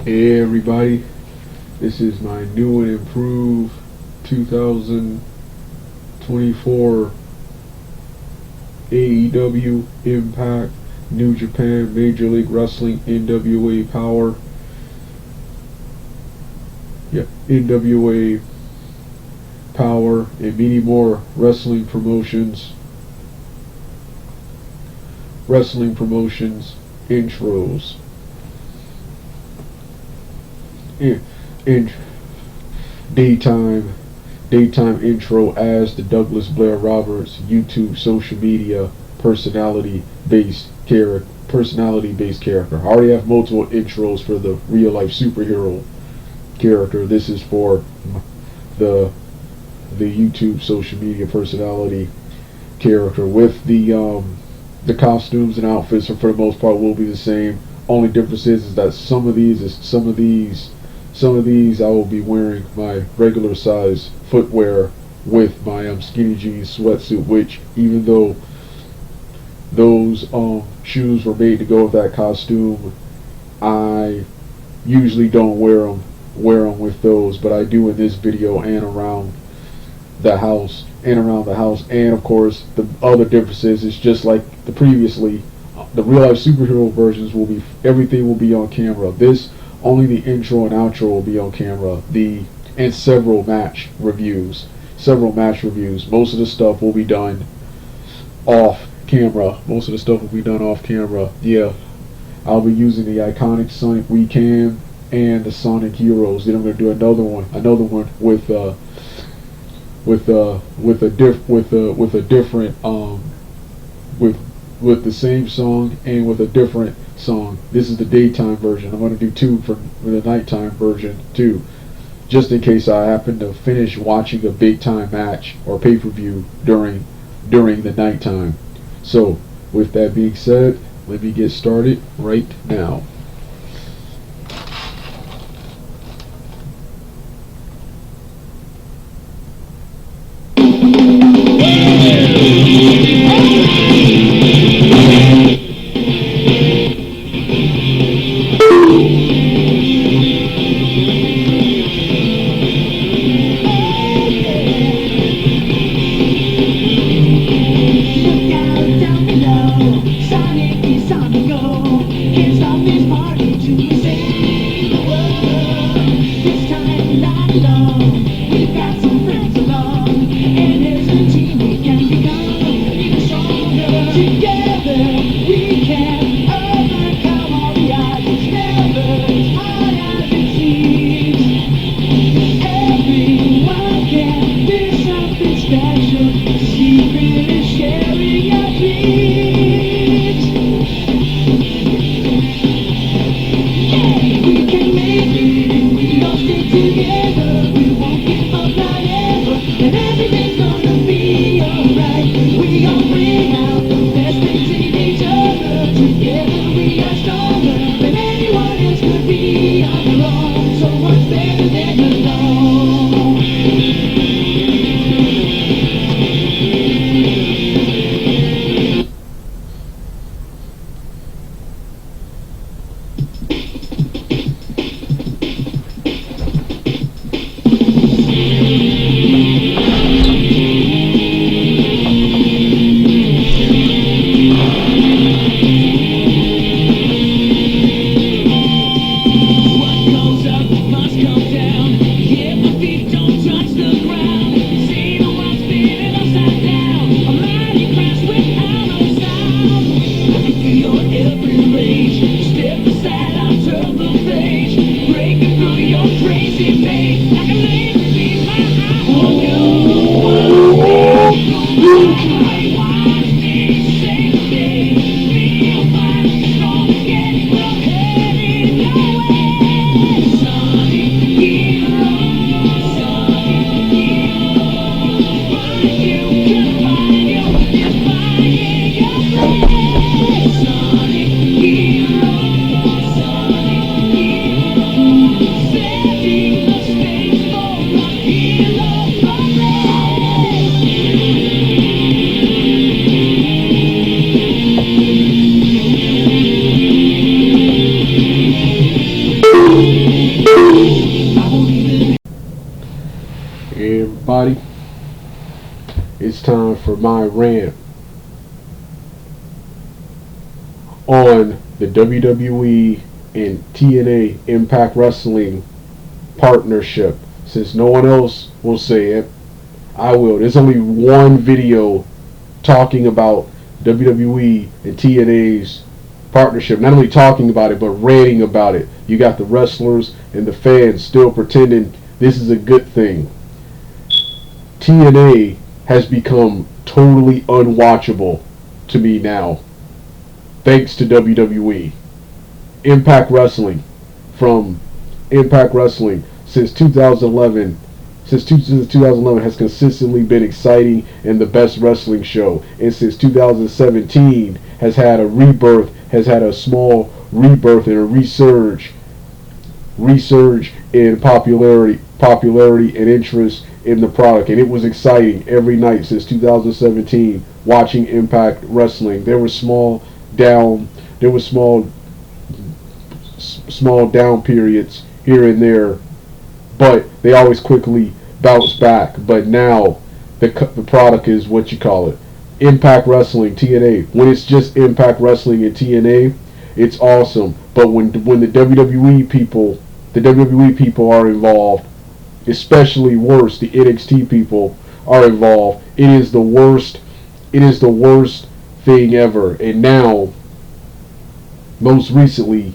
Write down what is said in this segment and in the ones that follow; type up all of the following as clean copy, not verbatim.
Hey everybody, this is my new and improved 2024 AEW Impact New Japan Major League Wrestling NWA Power NWA Power and many more wrestling promotions intros in daytime intro as the Douglas Blair Roberts YouTube social media personality based character. I already have multiple intros for the real life superhero character. This is for the YouTube social media personality character. With the costumes and outfits for the most part will be the same. Only difference is that some of these I will be wearing my regular size footwear with my skinny jeans sweatsuit, which even though those shoes were made to go with that costume, I usually don't wear them with those, but I do in this video and around the house. And of course the other differences is just like the previously, the real life superhero versions everything will be on camera. This only the intro and outro will be on camera. And several match reviews. Most of the stuff will be done off camera. Yeah, I'll be using the iconic Sonic We Can and the Sonic Heroes. Then I'm gonna do another one with the same song and with a different song. This is the daytime version. I'm going to do two for the nighttime version too, just in case I happen to finish watching a big time match or pay-per-view during the nighttime. So with that being said, let me get started right now. it's time for my rant on the WWE and TNA Impact Wrestling partnership. Since no one else will say it, I will. There's only one video talking about WWE and TNA's partnership. Not only talking about it, but ranting about it. You got the wrestlers and the fans still pretending this is a good thing. TNA has become totally unwatchable to me now, thanks to WWE. Impact Wrestling since 2011 has consistently been exciting and the best wrestling show, and since 2017 has had a small rebirth and a resurge in popularity and interest in the product. And it was exciting every night since 2017 watching Impact Wrestling. There were small down periods here and there, but they always quickly bounce back. But now the product is what you call it. Impact Wrestling, TNA. When it's just Impact Wrestling and TNA, it's awesome. But when the WWE people are involved, especially worse, the NXT people are involved, it is the worst thing ever. And now, most recently,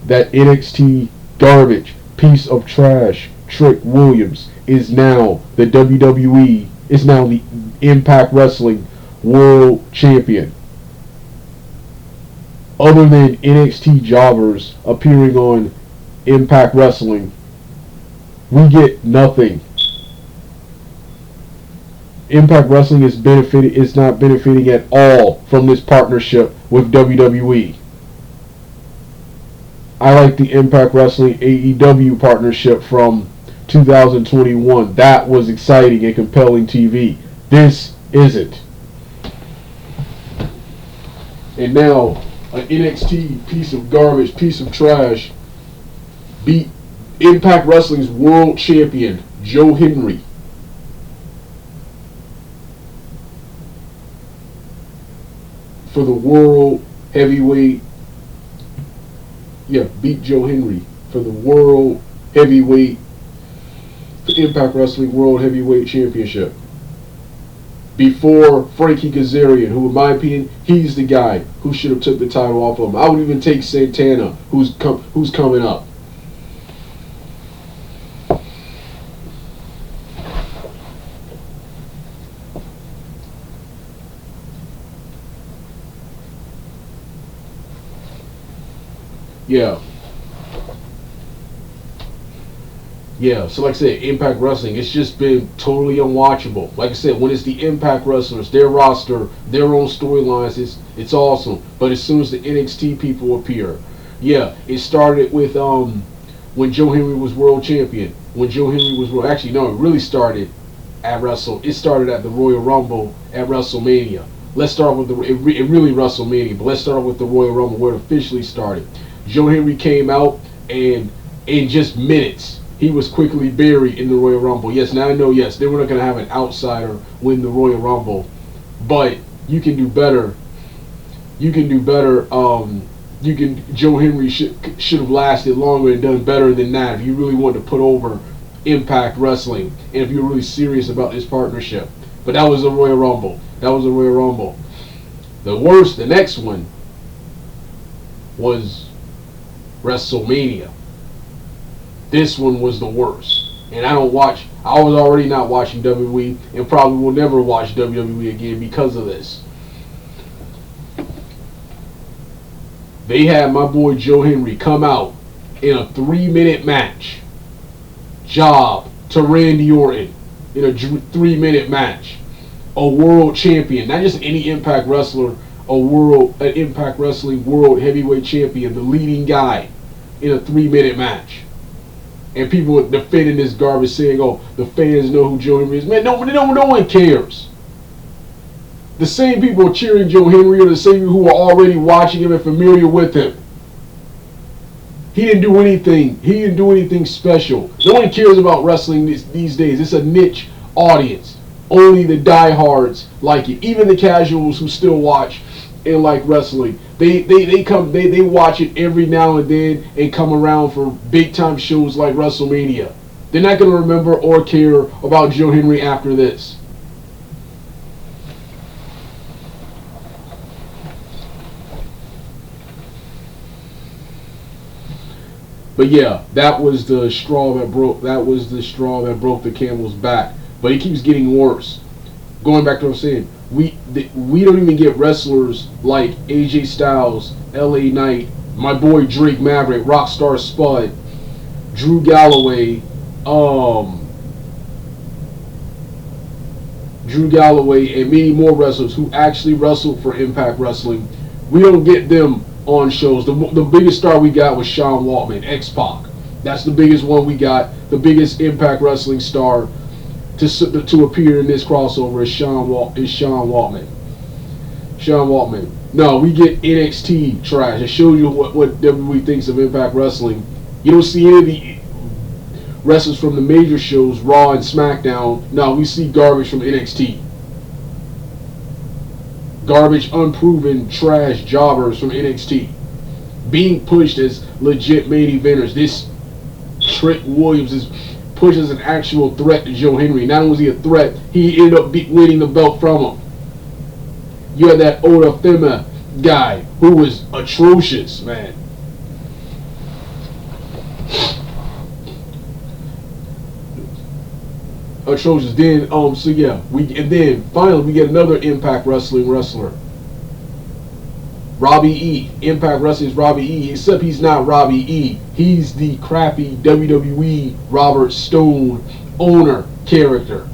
that NXT garbage piece of trash, Trick Williams, is now the WWE, is now the Impact Wrestling World Champion. Other than NXT jobbers appearing on Impact Wrestling, we get nothing. Impact Wrestling is not benefiting at all from this partnership with WWE. I like the Impact Wrestling AEW partnership from 2021. That was exciting and compelling TV. This isn't. And now, an NXT piece of garbage, piece of trash, beat Impact Wrestling's world champion, Joe Henry. For the world heavyweight, beat Joe Henry for the world heavyweight, the Impact Wrestling World Heavyweight Championship. Before Frankie Kazarian, who in my opinion, he's the guy who should have took the title off of him. I would even take Santana, who's coming up. So like I said, Impact Wrestling, it's just been totally unwatchable. Like I said, when it's the Impact wrestlers, their roster, their own storylines, it's awesome. But as soon as the NXT people appear, it started with when Joe Henry was world champion. It really started at it started at the Royal Rumble at WrestleMania. Let's start with really WrestleMania, but let's start with the Royal Rumble where it officially started. Joe Henry came out, and in just minutes, he was quickly buried in the Royal Rumble. Now I know, they were not going to have an outsider win the Royal Rumble, but you can do better. Joe Henry should have lasted longer and done better than that if you really wanted to put over Impact Wrestling and if you're really serious about this partnership. But that was the Royal Rumble. The next one was WrestleMania. This one was the worst. And I was already not watching WWE and probably will never watch WWE again because of this. They had my boy Joe Henry come out in a 3-minute match. Job to Randy Orton in a 3-minute match. A world champion, not just any Impact wrestler, an Impact Wrestling World Heavyweight Champion, the leading guy in a 3-minute match. And people were defending this garbage, saying, "Oh, the fans know who Joe Henry is." Man, no one cares. The same people cheering Joe Henry are the same people who are already watching him and familiar with him. He didn't do anything. He didn't do anything special. No one cares about wrestling these days. It's a niche audience. Only the diehards like it. Even the casuals who still watch and like wrestling, they watch it every now and then and come around for big time shows like WrestleMania. They're not going to remember or care about Joe Henry after this. But yeah, that was the straw that broke. That was the straw that broke the camel's back. But it keeps getting worse. Going back to what I'm saying, we don't even get wrestlers like AJ Styles, LA Knight, my boy Drake Maverick, Rockstar Spud, Drew Galloway, and many more wrestlers who actually wrestled for Impact Wrestling. We don't get them on shows. The biggest star we got was Sean Waltman, X-Pac. That's the biggest one we got. The biggest Impact Wrestling star to appear in this crossover is Sean Waltman. Sean Waltman. No, we get NXT trash. It shows you what WWE thinks of Impact Wrestling. You don't see any of the wrestlers from the major shows, Raw and SmackDown. No, we see garbage from NXT. Garbage, unproven, trash jobbers from NXT being pushed as legit main eventers. This Trick Williams is pushed as an actual threat to Joe Henry. Not only was he a threat, he ended up winning the belt from him. You had that Mrthefanboy guy who was atrocious, man. Atrocious. Then so yeah, then finally we get another Impact Wrestling wrestler. Robbie E. Impact Wrestling's Robbie E. Except he's not Robbie E. He's the crappy WWE Robert Stone owner character.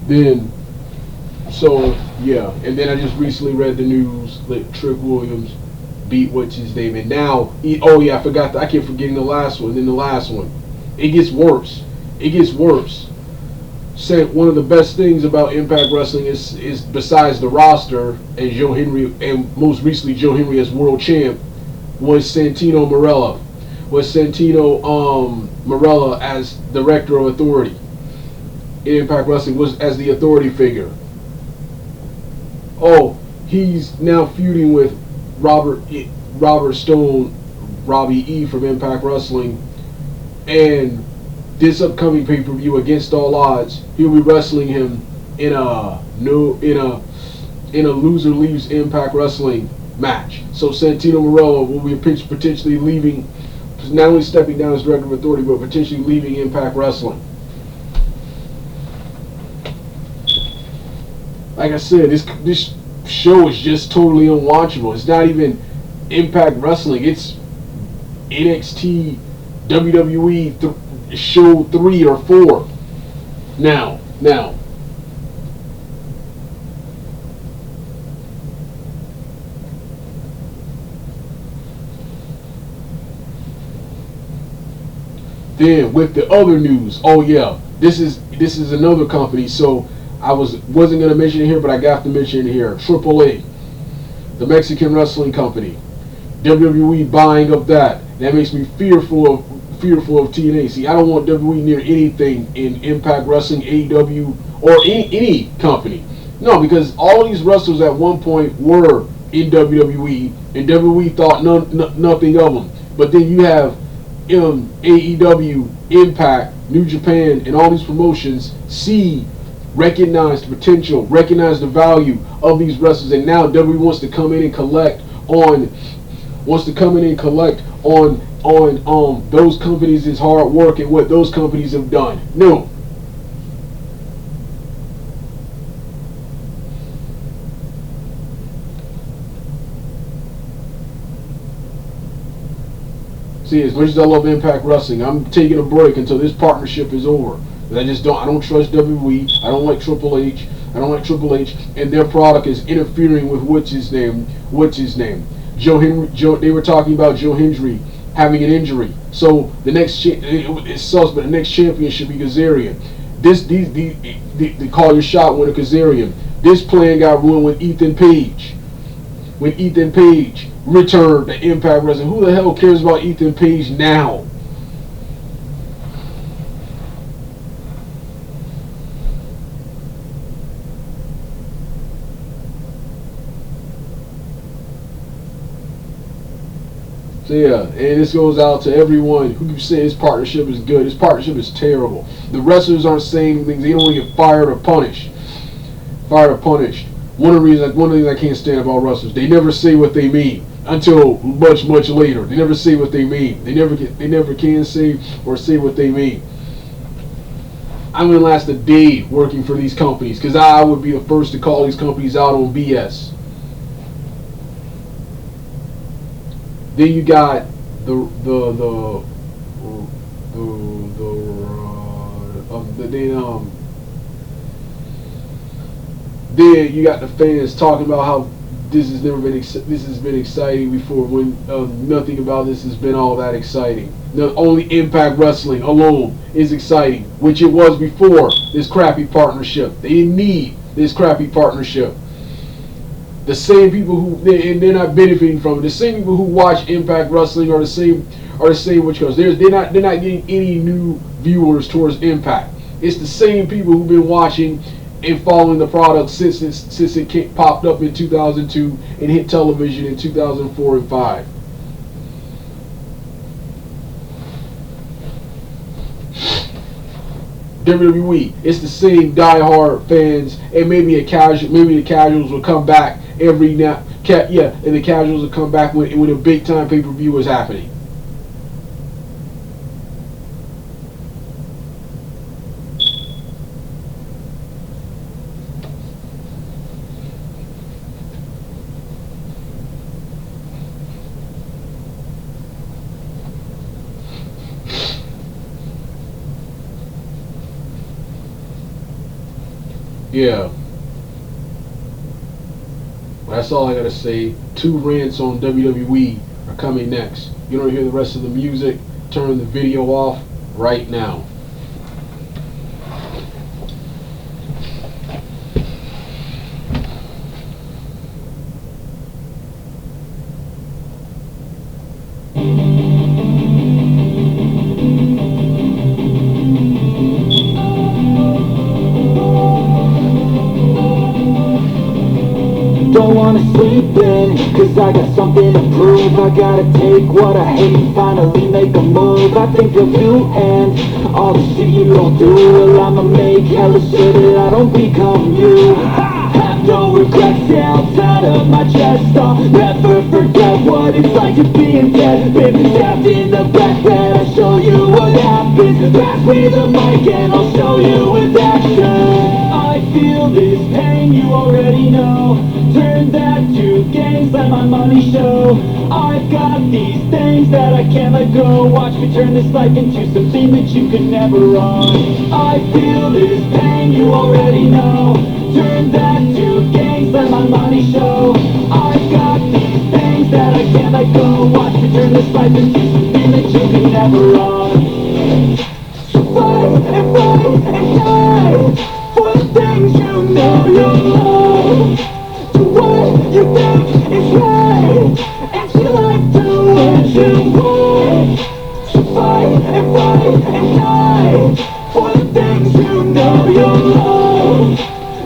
Then, so yeah, and then I just recently read the news that Trick Williams beat what's his name, and now oh yeah, I kept forgetting the last one. Then the last one, it gets worse. It gets worse. Said one of the best things about Impact Wrestling is besides the roster and Joe Henry, and most recently Joe Henry as world champ, was Santino Marella. Marella as director of authority in Impact Wrestling, was as the authority figure. Oh, he's now feuding with Robert Stone, Robbie E from Impact Wrestling, and this upcoming pay-per-view, Against All Odds, he'll be wrestling him in a loser leaves Impact Wrestling match. So Santino Marella will be potentially leaving, not only stepping down as director of authority, but potentially leaving Impact Wrestling. Like I said, this show is just totally unwatchable. It's not even Impact Wrestling. It's NXT, WWE show 3 or 4. Now. Then with the other news, oh yeah, this is another company. So I wasn't going to mention it here, but I got to mention it here. AAA, the Mexican wrestling company. WWE buying up that. That makes me fearful of TNA. See, I don't want WWE near anything in Impact Wrestling, AEW, or any company. No, because all these wrestlers at one point were in WWE, and WWE thought nothing of them. But then you have AEW, Impact, New Japan, and all these promotions recognize the potential, recognize the value of these wrestlers, and now WWE wants to come in and collect on those companies' hard work and what those companies have done. No. See, as much as I love Impact Wrestling, I'm taking a break until this partnership is over. I don't trust WWE. I don't like Triple H. I don't like Triple H, and their product is interfering with what's his name. Joe Henry. They were talking about Joe Hendry having an injury. So the next it sucks, but the next champion should be Kazarian. They call your shot winner Kazarian. This plan got ruined with Ethan Page. When Ethan Page returned to Impact Wrestling, who the hell cares about Ethan Page now? So yeah, and this goes out to everyone who say his partnership is good. His partnership is terrible. The wrestlers aren't saying things. They don't get fired or punished. Fired or punished. One of the things I can't stand about wrestlers, they never say what they mean until much later. They never say what they mean. They never can say or say what they mean. I'm gonna last a day working for these companies because I would be the first to call these companies out on BS. Then you got then you got the fans talking about how this has been exciting before, when nothing about this has been all that exciting. Only Impact Wrestling alone is exciting, which it was before this crappy partnership. They didn't need this crappy partnership. The same people they're not benefiting from it. The same people who watch Impact Wrestling are the same which goes. They're not getting any new viewers towards Impact. It's the same people who've been watching and following the product since it popped up in 2002 and hit television in 2004 and 5. WWE, it's the same diehard fans, and maybe the casuals will come back every now. And the casuals will come back when a big time pay-per-view is happening. Yeah. That's all I gotta say. 2 rants on WWE are coming next. You don't hear the rest of the music? Turn the video off right now. Don't wanna sleep in, cause I got something to prove. I gotta take what I hate and finally make a move. I think of you and all the shit you don't do. Well, I'ma make hella sure that I don't become you. Have no regrets outside of my chest. I'll never forget what it's like to be in debt. Been stabbed in the back bed, I'll show you what happens. Pass me the mic and I'll show you with action. I feel this pain, you already know. Turn that to gains, let my money show. I've got these things that I can't let go. Watch me turn this life into something that you could never own. I feel this pain, you already know. Turn that to gains, let my money show. I've got these things that I can't let go. Watch me turn this life into something that you could never own. So fight and die for the things you know you love. Do what you think is right, and your life do what you want. So fight and die for the things you know you love.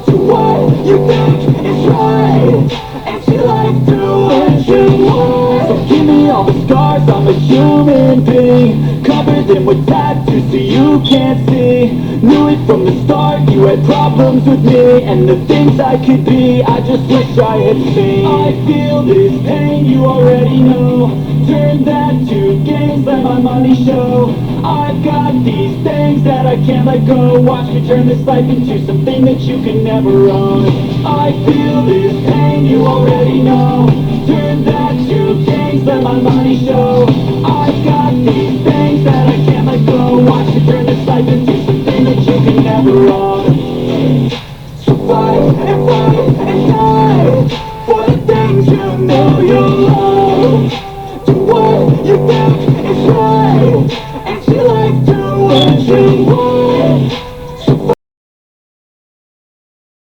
Do what you think is right, and your life do what you want. So give me all the scars, I'm a human being. Cover them with tattoos so you can't see. Knew it from the start, you had problems with me and the things I could be, I just wish I had seen. I feel this pain, you already know. Turn that to gains, let my money show. I've got these things that I can't let go. Watch me turn this life into something that you can never own. I feel this pain, you already know. Turn that to gains, let my money show. I've got So fight and die for the things you know you love. Do what you think is right, and see life do what you want.